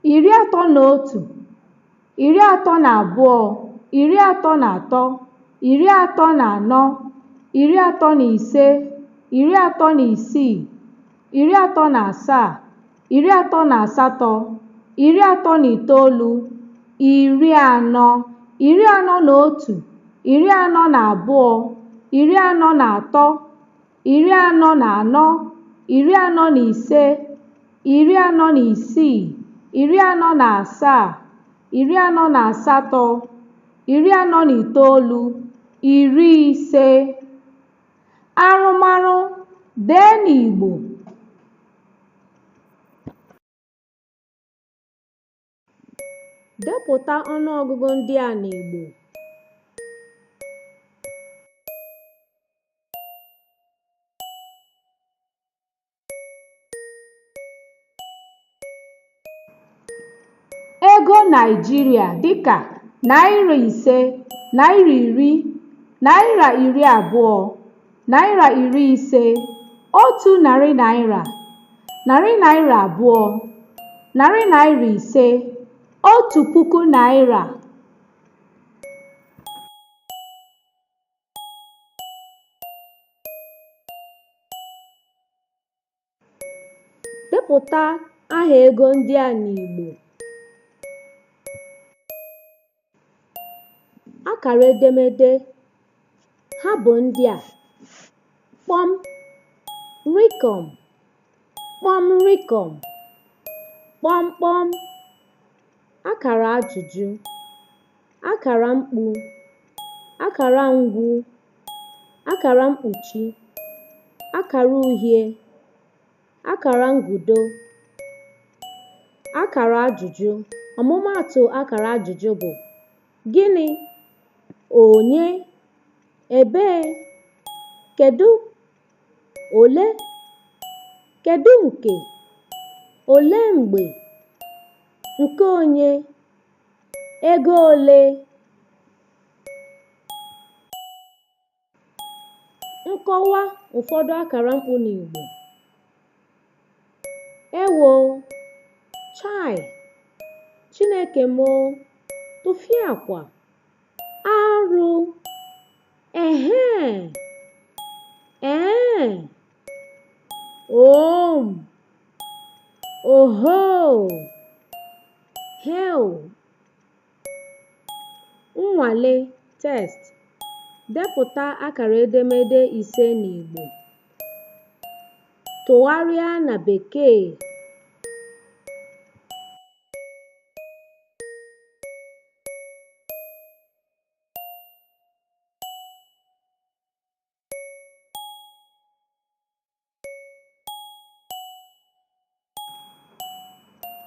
31, 32, 33, 34, 35, 36, 37, 38, 39, 40, 41, 42, 43, 44, 45, 46, 47, 48, 49, 50. Arụmarụ dee n'Igbo. Depụta ọnụọgụgụ ndị a n'Igbo. Ego Naịjirịa dịka naira 5, naira 10, naira 20, naira 50, otu narị naira, narị naira 2, narị naira 5, otu puku naira. Depụta aha ego ndị a n'Igbo. Akara edemede ha bụ ndị a: kpọm, rịkọm, kpọm rịkọm, kpọmkpọm, akara ajụjụ, akara mkpu, akara ngwu, akara mkpuchi, akara uhie, akara ngudo. Akara ajụjụ. Ọmụmaatụ akara ajụjụ bụ: gịnị? Onye? Ebee? Kedu? Ole? Kedu nke? Olee mgbe? Nke onye? Ego ole? Nkọwa ụfọdụ akara mkpu n'Igbo. Ewo! Chai! Chineke m! Tụfie akwa! Arụ! Ehee! Ee! Oom! Ohoo! Heo! Nnwale (test). Depụta akara edemede 5 n'Igbo. Tụgharịa na Bekee.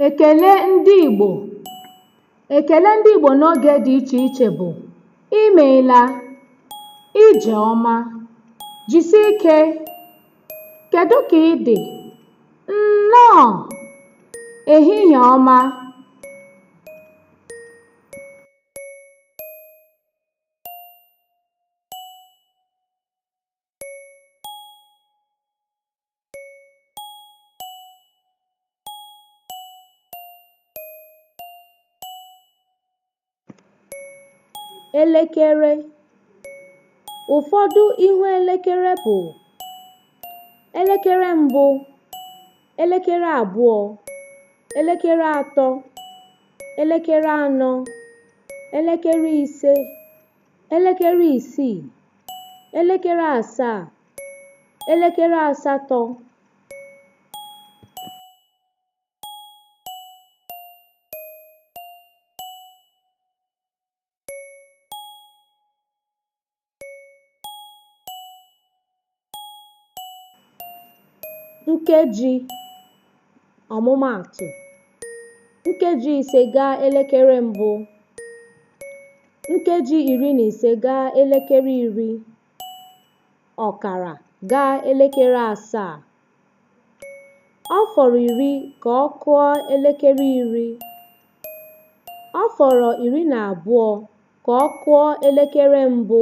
Ekele ndị Igbo. Ekele ndị Igbo n'oge dị iche iche bụ: imeela, ije ọma, jisie ike, kedu ka ị dị, nnọọ, ehihie ọma. Elekere. Ụfọdụ ihu elekere bụ: elekere mbụ, elekere abụọ, elekere atọ, elekere anọ, elekere 5, elekere 6, elekere 7, elekere 8. Nkeji. Ọmụmaatụ: nkeji 5 gaa elekere mbụ, nkeji 15 gaa elekere 10, ọkara gaa elekere 7. Ọ fọrọ 10 ka ọ kụọ elekere 10. Ọ fọrọ 12 ka ọ kụọ elekere mbụ.